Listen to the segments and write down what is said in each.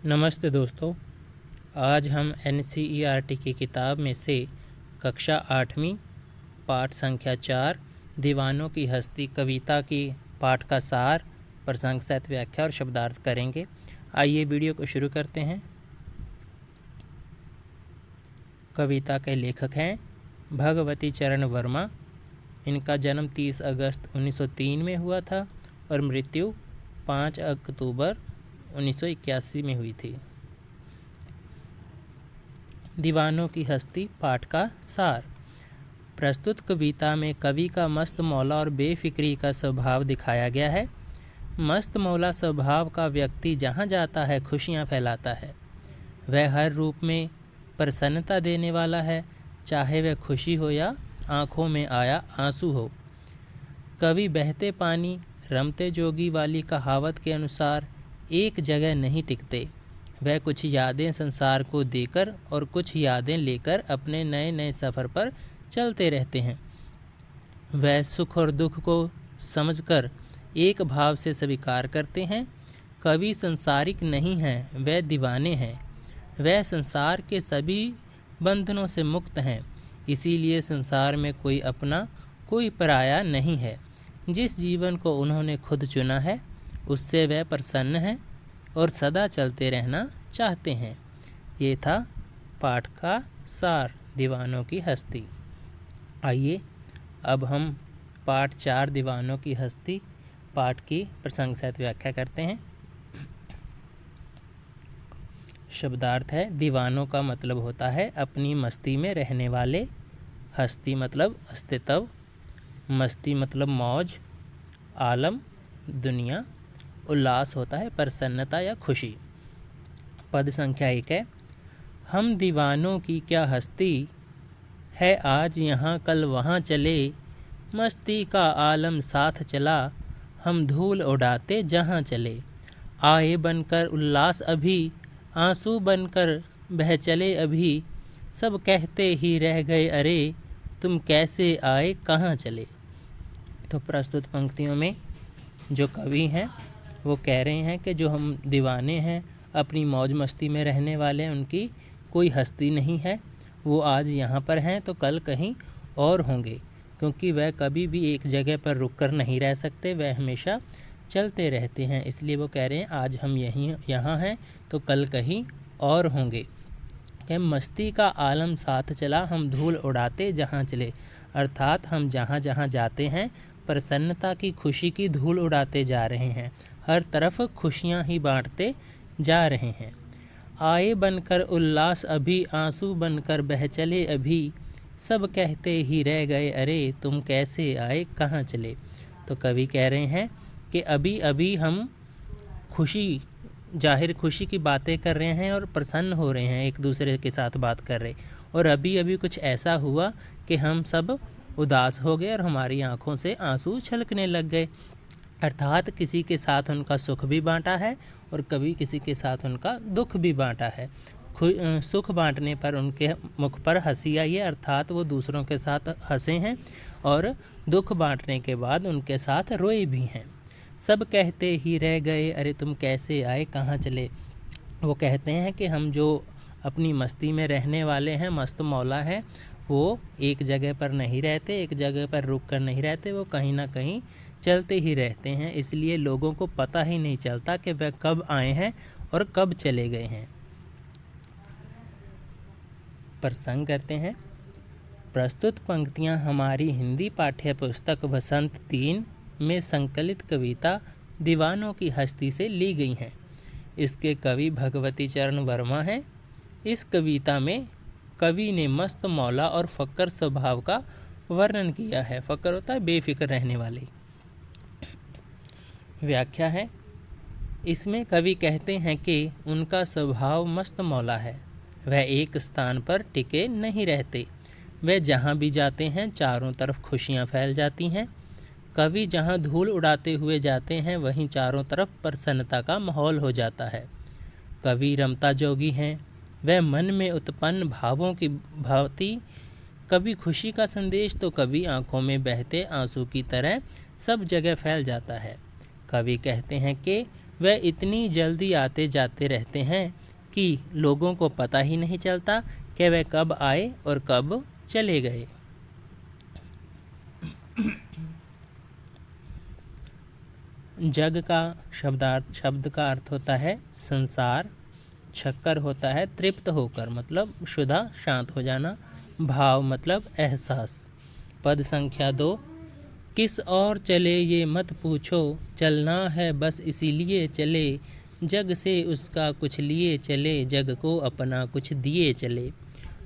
नमस्ते दोस्तों। आज हम NCERT की किताब में से कक्षा 8वीं पाठ संख्या 4 दीवानों की हस्ती कविता की पाठ का सार, प्रसंग सहित व्याख्या और शब्दार्थ करेंगे। आइए वीडियो को शुरू करते हैं। कविता के लेखक हैं भगवती चरण वर्मा। इनका जन्म 30 अगस्त 1903 में हुआ था और मृत्यु 5 अक्टूबर 1981 में हुई थी। दीवानों की हस्ती पाठ का सार। प्रस्तुत कविता में कवि का मस्त मौला और बेफिक्री का स्वभाव दिखाया गया है। मस्त मौला स्वभाव का व्यक्ति जहाँ जाता है खुशियाँ फैलाता है। वह हर रूप में प्रसन्नता देने वाला है, चाहे वह खुशी हो या आँखों में आया आंसू हो। कवि बहते पानी रमते जोगी वाली कहावत के अनुसार एक जगह नहीं टिकते। वह कुछ यादें संसार को देकर और कुछ यादें लेकर अपने नए नए सफ़र पर चलते रहते हैं। वह सुख और दुख को समझकर एक भाव से स्वीकार करते हैं। कवि संसारिक नहीं हैं, वह दीवाने हैं। वह संसार के सभी बंधनों से मुक्त हैं, इसीलिए संसार में कोई अपना कोई पराया नहीं है। जिस जीवन को उन्होंने खुद चुना है उससे वह प्रसन्न हैं और सदा चलते रहना चाहते हैं। ये था पाठ का सार, दीवानों की हस्ती। आइए अब हम पाठ 4 दीवानों की हस्ती पाठ की प्रसंग सहित व्याख्या करते हैं। शब्दार्थ है। दीवानों का मतलब होता है अपनी मस्ती में रहने वाले। हस्ती मतलब अस्तित्व, मस्ती मतलब मौज, आलम दुनिया, उल्लास होता है प्रसन्नता या खुशी। पद संख्या 1 है। हम दीवानों की क्या हस्ती है, आज यहाँ कल वहाँ चले। मस्ती का आलम साथ चला, हम धूल उड़ाते जहाँ चले। आए बनकर उल्लास अभी, आंसू बनकर बह चले अभी। सब कहते ही रह गए अरे, तुम कैसे आए कहाँ चले। तो प्रस्तुत पंक्तियों में जो कवि हैं वो कह रहे हैं कि जो हम दीवाने हैं, अपनी मौज मस्ती में रहने वाले हैं, उनकी कोई हस्ती नहीं है। वो आज यहाँ पर हैं तो कल कहीं और होंगे, क्योंकि वह कभी भी एक जगह पर रुक कर नहीं रह सकते, वह हमेशा चलते रहते हैं। इसलिए वो कह रहे हैं आज हम यहाँ हैं तो कल कहीं और होंगे। कि मस्ती का आलम साथ चला, हम धूल उड़ाते जहाँ चले। अर्थात हम जहाँ जहाँ जाते हैं प्रसन्नता की खुशी की धूल उड़ाते जा रहे हैं, हर तरफ खुशियाँ ही बांटते जा रहे हैं। आए बनकर उल्लास अभी, आंसू बनकर बह चले अभी। सब कहते ही रह गए अरे, तुम कैसे आए कहाँ चले। तो कवि कह रहे हैं कि अभी अभी हम खुशी की बातें कर रहे हैं और प्रसन्न हो रहे हैं, एक दूसरे के साथ बात कर रहे, और अभी अभी कुछ ऐसा हुआ कि हम सब उदास हो गए और हमारी आंखों से आंसू छलकने लग गए। अर्थात किसी के साथ उनका सुख भी बांटा है और कभी किसी के साथ उनका दुख भी बांटा है। सुख बांटने पर उनके मुख पर हंसी आई है, अर्थात वो दूसरों के साथ हंसे हैं, और दुख बांटने के बाद उनके साथ रोए भी हैं। सब कहते ही रह गए अरे, तुम कैसे आए कहाँ चले। वो कहते हैं कि हम जो अपनी मस्ती में रहने वाले हैं, मस्त मौला है, वो एक जगह पर नहीं रहते, एक जगह पर रुक कर नहीं रहते, वो कहीं ना कहीं चलते ही रहते हैं। इसलिए लोगों को पता ही नहीं चलता कि वह कब आए हैं और कब चले गए हैं। प्रसंग करते हैं। प्रस्तुत पंक्तियां हमारी हिंदी पाठ्य पुस्तक वसंत 3 में संकलित कविता दीवानों की हस्ती से ली गई हैं। इसके कवि भगवती चरण वर्मा हैं। इस कविता में कवि ने मस्त मौला और फ़क्र स्वभाव का वर्णन किया है। फ़क्र होता है बेफिक्र रहने वाले। व्याख्या है। इसमें कवि कहते हैं कि उनका स्वभाव मस्त मौला है। वह एक स्थान पर टिके नहीं रहते, वह जहाँ भी जाते हैं चारों तरफ खुशियाँ फैल जाती हैं। कवि जहाँ धूल उड़ाते हुए जाते हैं वहीं चारों तरफ प्रसन्नता का माहौल हो जाता है। कवि रमता जोगी हैं, वह मन में उत्पन्न भावों की भांति कभी खुशी का संदेश तो कभी आंखों में बहते आंसू की तरह सब जगह फैल जाता है। कवि कहते हैं कि वह इतनी जल्दी आते जाते रहते हैं कि लोगों को पता ही नहीं चलता कि वह कब आए और कब चले गए। जग का शब्द का अर्थ होता है संसार। छक्कर होता है तृप्त होकर, मतलब शुदा, शांत हो जाना। भाव मतलब एहसास। पद संख्या 2। किस और चले ये मत पूछो, चलना है बस इसीलिए चले। जग से उसका कुछ लिए चले, जग को अपना कुछ दिए चले।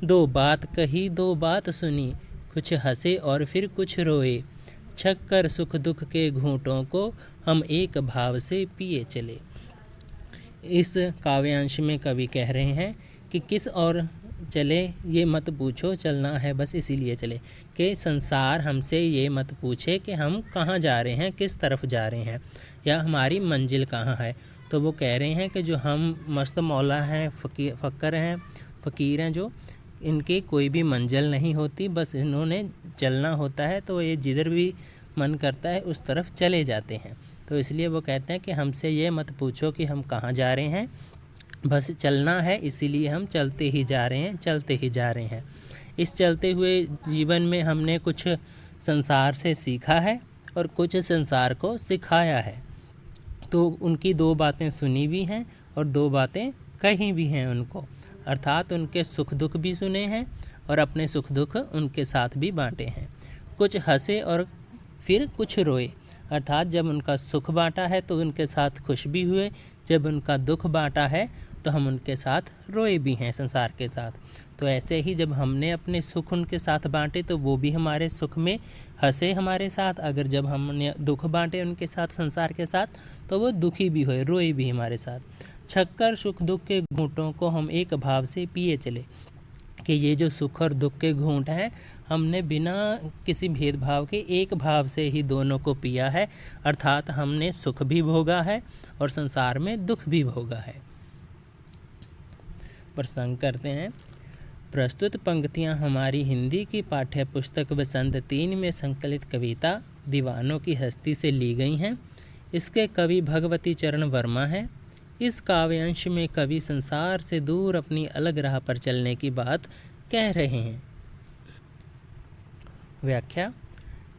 दो बात कही दो बात सुनी, कुछ हंसे और फिर कुछ रोए। छक्कर सुख दुख के घूंटों को हम एक भाव से पिए चले। इस काव्यांश में कवि कह रहे हैं कि किस और चले ये मत पूछो, चलना है बस इसीलिए चले। कि संसार हमसे ये मत पूछे कि हम कहाँ जा रहे हैं, किस तरफ जा रहे हैं, या हमारी मंजिल कहाँ है। तो वो कह रहे हैं कि जो हम मस्त मौला हैं, फ़कीर हैं, जो इनकी कोई भी मंजिल नहीं होती, बस इन्होंने चलना होता है तो ये जिधर भी मन करता है उस तरफ चले जाते हैं। तो इसलिए वो कहते हैं कि हमसे ये मत पूछो कि हम कहाँ जा रहे हैं, बस चलना है, इसीलिए हम चलते ही जा रहे हैं, चलते ही जा रहे हैं। इस चलते हुए जीवन में हमने कुछ संसार से सीखा है और कुछ संसार को सिखाया है। तो उनकी दो बातें सुनी भी हैं और दो बातें कही भी हैं उनको, अर्थात उनके सुख दुख भी सुने हैं और अपने सुख दुख उनके साथ भी बांटे हैं। कुछ हंसे और फिर कुछ रोए, अर्थात जब उनका सुख बांटा है तो उनके साथ खुश भी हुए, जब उनका दुख बांटा है तो हम उनके साथ रोए भी हैं संसार के साथ। तो ऐसे ही जब हमने अपने सुख उनके साथ बांटे तो वो भी हमारे सुख में हंसे हमारे साथ, अगर जब हमने दुख बांटे उनके साथ संसार के साथ तो वो दुखी भी हुए, रोए भी हमारे साथ। छक्कर सुख दुख के घूंटों को हम एक भाव से पिए चले, कि ये जो सुख और दुख के घूंट हैं हमने बिना किसी भेदभाव के एक भाव से ही दोनों को पिया है, अर्थात हमने सुख भी भोगा है और संसार में दुख भी भोगा है। प्रसंग करते हैं। प्रस्तुत पंक्तियाँ हमारी हिंदी की पाठ्य पुस्तक वसंत 3 में संकलित कविता दीवानों की हस्ती से ली गई हैं। इसके कवि भगवती चरण वर्मा हैं। इस काव्यांश में कवि संसार से दूर अपनी अलग राह पर चलने की बात कह रहे हैं। व्याख्या।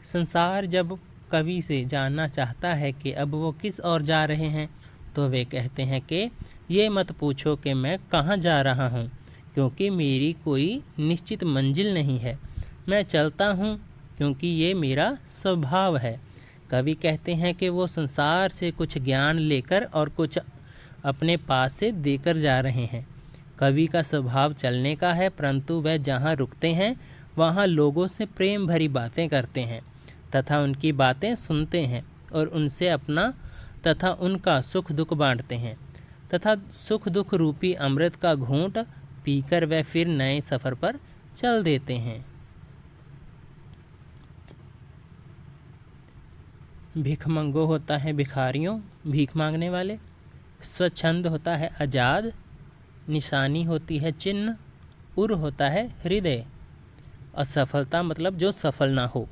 संसार जब कवि से जानना चाहता है कि अब वो किस ओर जा रहे हैं तो वे कहते हैं कि ये मत पूछो कि मैं कहाँ जा रहा हूँ, क्योंकि मेरी कोई निश्चित मंजिल नहीं है। मैं चलता हूँ क्योंकि ये मेरा स्वभाव है। कवि कहते हैं कि वो संसार से कुछ ज्ञान लेकर और कुछ अपने पास से देकर जा रहे हैं। कवि का स्वभाव चलने का है, परंतु वह जहाँ रुकते हैं वहाँ लोगों से प्रेम भरी बातें करते हैं तथा उनकी बातें सुनते हैं और उनसे अपना तथा उनका सुख दुख बांटते हैं तथा सुख दुख रूपी अमृत का घूंट पीकर वह फिर नए सफ़र पर चल देते हैं। भिखमंगो होता है भिखारियों, भीख मांगने वाले। स्वच्छंद होता है आज़ाद। निशानी होती है चिन्ह। उर होता है हृदय। असफलता मतलब जो सफल ना हो।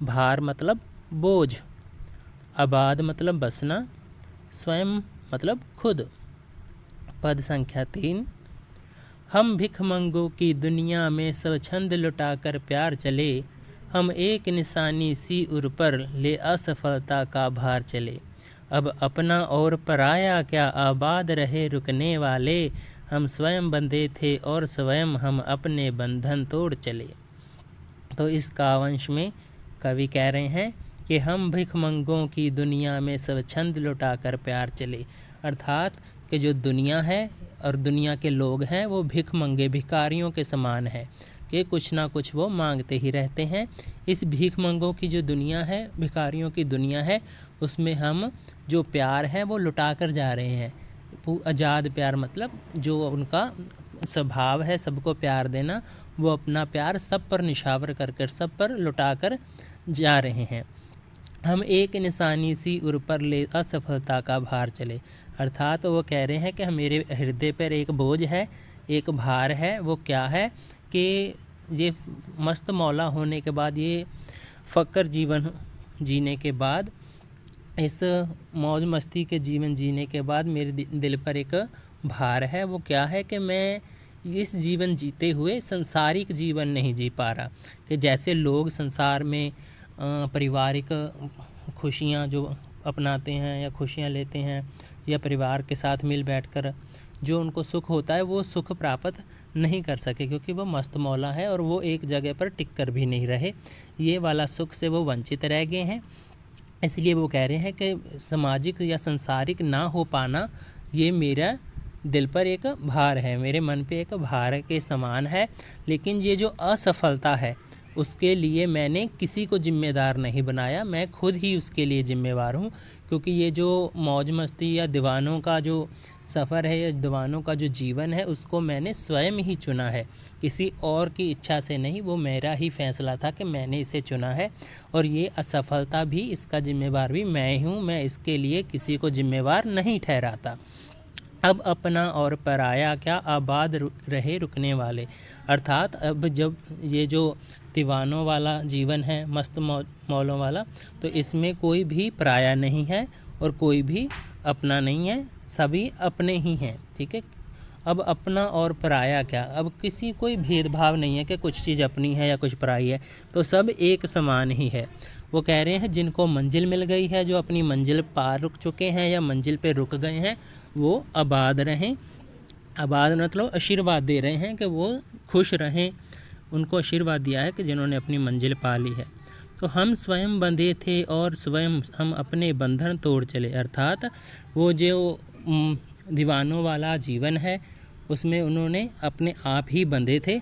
भार मतलब बोझ। आबाद मतलब बसना। स्वयं मतलब खुद। पद संख्या 3। हम भिखमंगों की दुनिया में स्वच्छंद लुटाकर प्यार चले, हम एक निशानी सी उर पर ले असफलता का भार चले। अब अपना और पराया क्या आबाद रहे रुकने वाले, हम स्वयं बंधे थे और स्वयं हम अपने बंधन तोड़ चले। तो इस काव्यांश में कवि कह रहे हैं कि हम भिखमंगों की दुनिया में स्वच्छंद लुटाकर प्यार चले, अर्थात कि जो दुनिया है और दुनिया के लोग हैं वो भिखमंगे भिखारियों के समान है कि कुछ ना कुछ वो मांगते ही रहते हैं। इस भिखमंगों की जो दुनिया है, भिखारियों की दुनिया है, उसमें हम जो प्यार है वो लुटा कर जा रहे हैं। आज़ाद प्यार मतलब जो उनका स्वभाव है सबको प्यार देना, वो अपना प्यार सब पर निछावर कर कर सब पर लुटा कर जा रहे हैं। हम एक निशानी सी उर पर ले असफलता का भार चले, अर्थात वो कह रहे हैं कि मेरे हृदय पर एक बोझ है, एक भार है। वो क्या है कि ये मस्त मौला होने के बाद, ये फ़क्र जीवन जीने के बाद इस मौज मस्ती के जीवन जीने के बाद मेरे दिल पर एक भार है। वो क्या है कि मैं इस जीवन जीते हुए संसारिक जीवन नहीं जी पा रहा। कि जैसे लोग संसार में पारिवारिक खुशियाँ जो अपनाते हैं या खुशियाँ लेते हैं या परिवार के साथ मिल बैठकर जो उनको सुख होता है वो सुख प्राप्त नहीं कर सके, क्योंकि वो मस्त मौला है और वो एक जगह पर टिक कर भी नहीं रहे। ये वाला सुख से वो वंचित रह गए हैं। इसलिए वो कह रहे हैं कि सामाजिक या संसारिक ना हो पाना ये मेरा दिल पर एक भार है, मेरे मन पे एक भार के समान है। लेकिन ये जो असफलता है उसके लिए मैंने किसी को जिम्मेदार नहीं बनाया, मैं खुद ही उसके लिए ज़िम्मेवार हूँ। क्योंकि ये जो मौज मस्ती या दीवानों का जो सफ़र है या दीवानों का जो जीवन है उसको मैंने स्वयं ही चुना है, किसी और की इच्छा से नहीं। वो मेरा ही फैसला था कि मैंने इसे चुना है और ये असफलता भी, इसका जिम्मेवार भी मैं ही हूँ। मैं इसके लिए किसी को जिम्मेवार नहीं ठहराता। अब अपना और पराया क्या आबाद रहे रुकने वाले। अर्थात अब जब ये जो दीवानों वाला जीवन है, मस्त मौलों वाला, तो इसमें कोई भी पराया नहीं है और कोई भी अपना नहीं है, सभी अपने ही हैं। ठीक है। अब अपना और पराया क्या, अब किसी कोई भेदभाव नहीं है कि कुछ चीज़ अपनी है या कुछ पराई है, तो सब एक समान ही है। वो कह रहे हैं जिनको मंजिल मिल गई है, जो अपनी मंजिल पार रुक चुके हैं या मंजिल पे रुक गए हैं, वो आबाद रहें। आबाद मतलब आशीर्वाद दे रहे हैं कि वो खुश रहें। उनको आशीर्वाद दिया है कि जिन्होंने अपनी मंजिल पा ली है। तो हम स्वयं बंधे थे और स्वयं हम अपने बंधन तोड़ चले। अर्थात वो जो दीवानों वाला जीवन है उसमें उन्होंने अपने आप ही बंधे थे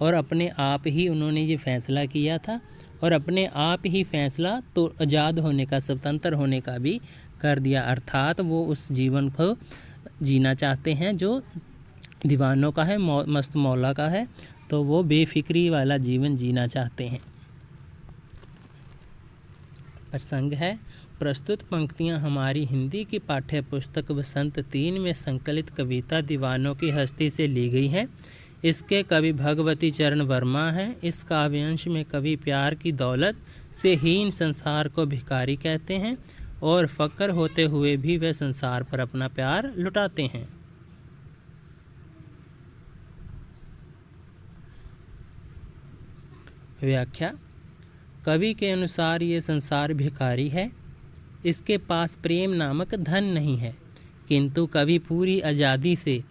और अपने आप ही उन्होंने ये फैसला किया था और अपने आप ही फैसला तो आज़ाद होने का, स्वतंत्र होने का भी कर दिया। अर्थात वो उस जीवन को जीना चाहते हैं जो दीवानों का है, मस्त मौला का है। तो वो बेफिक्री वाला जीवन जीना चाहते हैं। प्रसंग है, प्रस्तुत पंक्तियां हमारी हिंदी की पाठ्य पुस्तक वसंत 3 में संकलित कविता दीवानों की हस्ती से ली गई हैं। इसके कवि भगवती चरण वर्मा हैं। इस काव्यांश में कवि प्यार की दौलत से हीन संसार को भिखारी कहते हैं और फकर होते हुए भी वे संसार पर अपना प्यार लुटाते हैं। व्याख्या। कवि के अनुसार ये संसार भिखारी है, इसके पास प्रेम नामक धन नहीं है, किंतु कवि पूरी आज़ादी से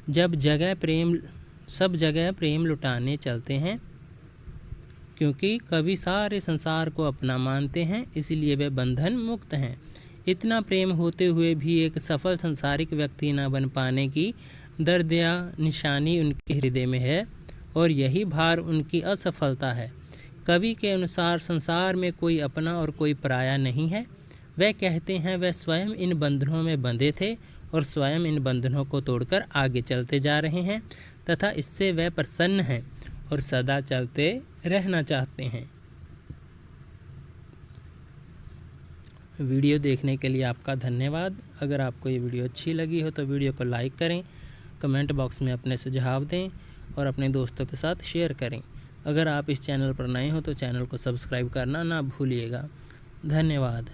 सब जगह प्रेम लुटाने चलते हैं। क्योंकि कवि सारे संसार को अपना मानते हैं, इसलिए वे बंधन मुक्त हैं। इतना प्रेम होते हुए भी एक सफल संसारिक व्यक्ति न बन पाने की दर्द या निशानी उनके हृदय में है और यही भार उनकी असफलता है। कवि के अनुसार संसार में कोई अपना और कोई पराया नहीं है। वह कहते हैं वह स्वयं इन बंधनों में बंधे थे और स्वयं इन बंधनों को तोड़कर आगे चलते जा रहे हैं तथा इससे वह प्रसन्न हैं और सदा चलते रहना चाहते हैं। वीडियो देखने के लिए आपका धन्यवाद। अगर आपको ये वीडियो अच्छी लगी हो तो वीडियो को लाइक करें, कमेंट बॉक्स में अपने सुझाव दें और अपने दोस्तों के साथ शेयर करें। अगर आप इस चैनल पर नए हो तो चैनल को सब्सक्राइब करना ना भूलिएगा। धन्यवाद।